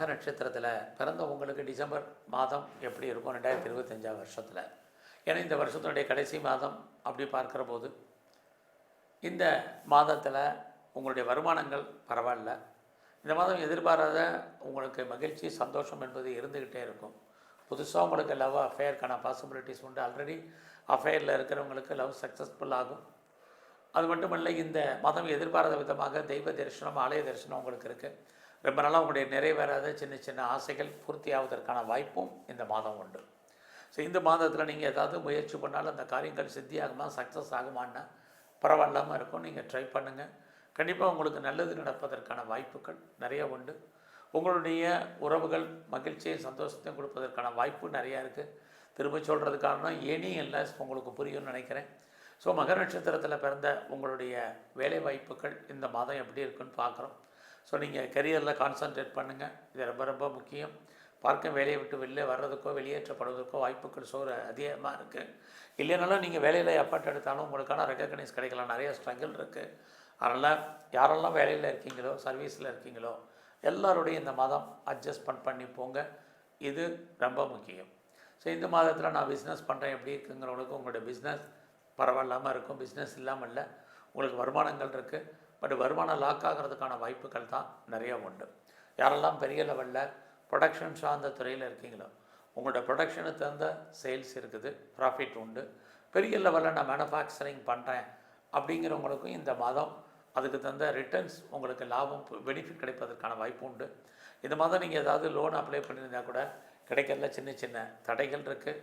மக நட்சத்திரத்தில் பிறந்த உங்களுக்கு டிசம்பர் மாதம் எப்படி இருக்கும் 2025 வருஷத்தில்? ஏன்னா இந்த வருஷத்தினுடைய கடைசி மாதம் அப்படி பார்க்குற போது இந்த மாதத்தில் உங்களுடைய வருமானங்கள் பரவாயில்ல. இந்த மாதம் எதிர்பாராத உங்களுக்கு மகிழ்ச்சி சந்தோஷம் என்பது இருந்துக்கிட்டே இருக்கும். புதுசாக உங்களுக்கு லவ் அஃபேருக்கான பாசிபிலிட்டிஸ் உண்டு. ஆல்ரெடி அஃபேரில் இருக்கிறவங்களுக்கு லவ் சக்ஸஸ்ஃபுல் ஆகும். அது மட்டுமல்ல, இந்த மாதம் எதிர்பாராத விதமாக தெய்வ தரிசனம், ஆலய தரிசனம் உங்களுக்கு இருக்குது. ரொம்ப நாளாக உங்களுடைய நிறைவேறாத சின்ன சின்ன ஆசைகள் பூர்த்தி ஆவதற்கான வாய்ப்பும் இந்த மாதம் உண்டு. ஸோ இந்த மாதத்தில் நீங்கள் ஏதாவது முயற்சி பண்ணாலும் அந்த காரியங்கள் சித்தி ஆகுமா, சக்ஸஸ் ஆகுமான்னா பரவாயில்லாமல் இருக்கும். நீங்கள் ட்ரை பண்ணுங்கள். கண்டிப்பாக உங்களுக்கு நல்லது நடப்பதற்கான வாய்ப்புகள் நிறைய உண்டு. உங்களுடைய உறவுகள் மகிழ்ச்சியை சந்தோஷத்தையும் கொடுப்பதற்கான வாய்ப்பு நிறையா இருக்குது. திரும்ப சொல்கிறது காரணம் எனி எல்லாம் உங்களுக்கு புரியும்னு நினைக்கிறேன். ஸோ மக நட்சத்திரத்தில் பிறந்த உங்களுடைய வேலை வாய்ப்புகள் இந்த மாதம் எப்படி இருக்குன்னு பார்க்குறோம். ஸோ நீங்கள் கரியரில் கான்சன்ட்ரேட் பண்ணுங்கள். இது ரொம்ப ரொம்ப முக்கியம். பார்க்க வேலையை விட்டு வெளியே வர்றதுக்கோ வெளியேற்றப்படுவதற்கோ வாய்ப்புகள் அதிகமாக இருக்குது. இல்லைனாலும் நீங்கள் வேலையில் எஃபர்ட் எடுத்தாலும் உங்களுக்கான ரெகக்னைஸ் கிடைக்கலாம். நிறைய ஸ்ட்ரகிள் இருக்குது. அதனால் யாரெல்லாம் வேலையில் இருக்கீங்களோ, சர்வீஸில் இருக்கீங்களோ, எல்லோருடைய இந்த மாதம் அட்ஜஸ்ட்மெண்ட் பண்ணி போங்க. இது ரொம்ப முக்கியம். ஸோ இந்த மாதத்தில் நான் பிஸ்னஸ் பண்ணுறேன் எப்படி இருக்குங்கிறவங்களுக்கு உங்களுடைய பிஸ்னஸ் பரவாயில்லாமல் இருக்கும். பிஸ்னஸ் இல்லாமல் இல்லை, உங்களுக்கு வருமானங்கள் இருக்குது. பட் வருமானம் லாக் ஆகிறதுக்கான வாய்ப்புகள் தான் நிறையா உண்டு. யாரெல்லாம் பெரிய லெவலில் ப்ரொடக்ஷன் சார்ந்த துறையில் இருக்கீங்களோ, உங்களோட ப்ரொடக்ஷனுக்கு தகுந்த சேல்ஸ் இருக்குது, ப்ராஃபிட் உண்டு. பெரிய லெவலில் நான் மேனுஃபேக்சரிங் பண்ணுறேன் அப்படிங்கிறவங்களுக்கும் இந்த மாதம் அதுக்கு தகுந்த ரிட்டர்ன்ஸ், உங்களுக்கு லாபம், பெனிஃபிட் கிடைப்பதற்கான வாய்ப்பு உண்டு. இந்த மாதம் நீங்கள் ஏதாவது லோன் அப்ளை பண்ணியிருந்தால் கூட கிடைக்கிறதுல சின்ன சின்ன தடைகள் இருக்குது.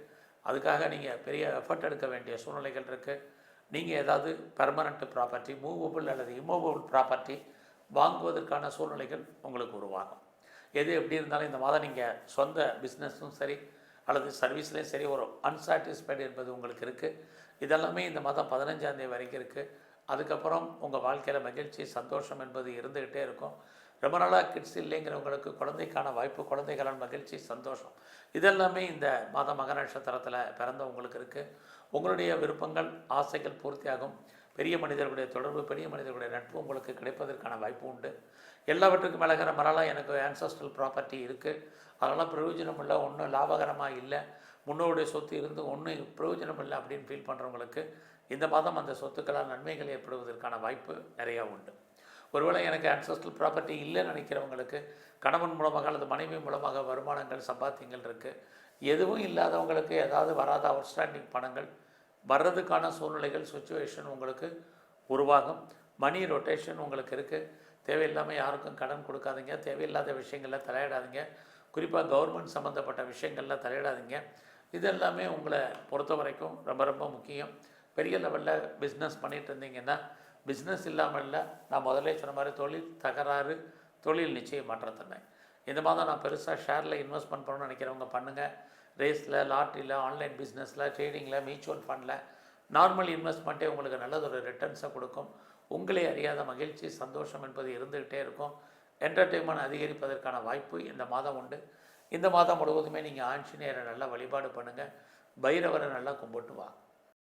அதுக்காக நீங்கள் பெரிய எஃபர்ட் எடுக்க வேண்டிய சூழ்நிலைகள் இருக்குது. நீங்கள் ஏதாவது பெர்மனண்ட் ப்ராப்பர்ட்டி, மூவபிள் அல்லது இம்மூவபிள் ப்ராப்பர்ட்டி வாங்குவதற்கான சூழ்நிலைகள் உங்களுக்கு உருவாகும். எது எப்படி இருந்தாலும் இந்த மாதம் நீங்கள் சொந்த பிஸ்னஸும் சரி அல்லது சர்வீஸ்லேயும் சரி ஒரு அன்சாட்டிஸ்ஃபைடு என்பது உங்களுக்கு இருக்குது. இதெல்லாமே இந்த மாதம் 15ஆம் தேதி வரைக்கும் இருக்குது. அதுக்கப்புறம் உங்கள் வாழ்க்கையில் மகிழ்ச்சி சந்தோஷம் என்பது இருந்துக்கிட்டே இருக்கும். ரொம்ப நாளாக கிட்ஸ் இல்லைங்கிறவங்களுக்கு குழந்தைக்கான வாய்ப்பு, குழந்தைகளான மகிழ்ச்சி சந்தோஷம் இதெல்லாமே இந்த மாத மக நட்சத்திரத்தில் பிறந்தவங்களுக்கு இருக்குது. உங்களுடைய விருப்பங்கள் ஆசைகள் பூர்த்தியாகும். பெரிய மனிதர்களுடைய தொடர்பு, பெரிய மனிதர்களுடைய நட்பு உங்களுக்கு கிடைப்பதற்கான வாய்ப்பு உண்டு. எல்லாவற்றுக்கும் மேலகிற மரலாக எனக்கு ஆன்சஸ்ட்ரல் ப்ராப்பர்ட்டி இருக்குது, அதெல்லாம் பிரயோஜனம் இல்லை, ஒன்றும் லாபகரமாக இல்லை, முன்னோருடைய சொத்து இருந்து ஒன்றும் பிரயோஜனம் இல்லை அப்படின்னு ஃபீல் பண்ணுறவங்களுக்கு இந்த மாதம் அந்த சொத்துக்களால் நன்மைகள் ஏற்படுவதற்கான வாய்ப்பு நிறையா உண்டு. ஒருவேளை எனக்கு ஆன்சஸ்ட்ரல் ப்ராப்பர்ட்டி இல்லைன்னு நினைக்கிறவங்களுக்கு கணவன் மூலமாக அல்லது மனைவி மூலமாக வருமானங்கள், சம்பாத்தியங்கள் இருக்குது. எதுவும் இல்லாதவங்களுக்கு ஏதாவது வராத அவுட்ஸ்டாண்டிங் பணங்கள் வர்றதுக்கான சூழ்நிலைகள், சுச்சுவேஷன் உங்களுக்கு உருவாகும். மணி ரொட்டேஷன் உங்களுக்கு இருக்குது. தேவையில்லாமல் யாருக்கும் கடன் கொடுக்காதீங்க. தேவையில்லாத விஷயங்களில் தலையிடாதீங்க. குறிப்பாக கவர்மெண்ட் சம்மந்தப்பட்ட விஷயங்களில் தலையிடாதீங்க. இதெல்லாமே உங்களை பொறுத்த வரைக்கும் ரொம்ப ரொம்ப முக்கியம். பெரிய லெவலில் பிஸ்னஸ் பண்ணிகிட்டு இருந்தீங்கன்னா, பிஸ்னஸ் இல்லாமல் இல்லை, நான் முதல்ல சொன்ன மாதிரி தொழில் தகராறு, தொழில் நிச்சயம் மாற்றத்தன்மை. இந்த மாதம் நான் பெருசாக ஷேரில் இன்வெஸ்ட்மெண்ட் பண்ணணும்னு நினைக்கிறவங்க பண்ணுங்கள். ரேஸில், லாட்ரியில், ஆன்லைன் பிஸ்னஸில், ட்ரேடிங்கில், மியூச்சுவல் ஃபண்டில் நார்மல் இன்வெஸ்ட்மெண்ட்டே உங்களுக்கு நல்லதொரு ரிட்டர்ன்ஸை கொடுக்கும். உங்களே அறியாத மகிழ்ச்சி சந்தோஷம் என்பது இருந்துக்கிட்டே இருக்கும். என்டர்டெயின்மெண்ட் அதிகரிப்பதற்கான வாய்ப்பு இந்த மாதம் உண்டு. இந்த மாதம் முழுவதுமே நீங்கள் ஆஞ்சநேயரை நல்லா வழிபாடு பண்ணுங்கள். பைரவரை நல்லா கும்பிட்டு வாங்க.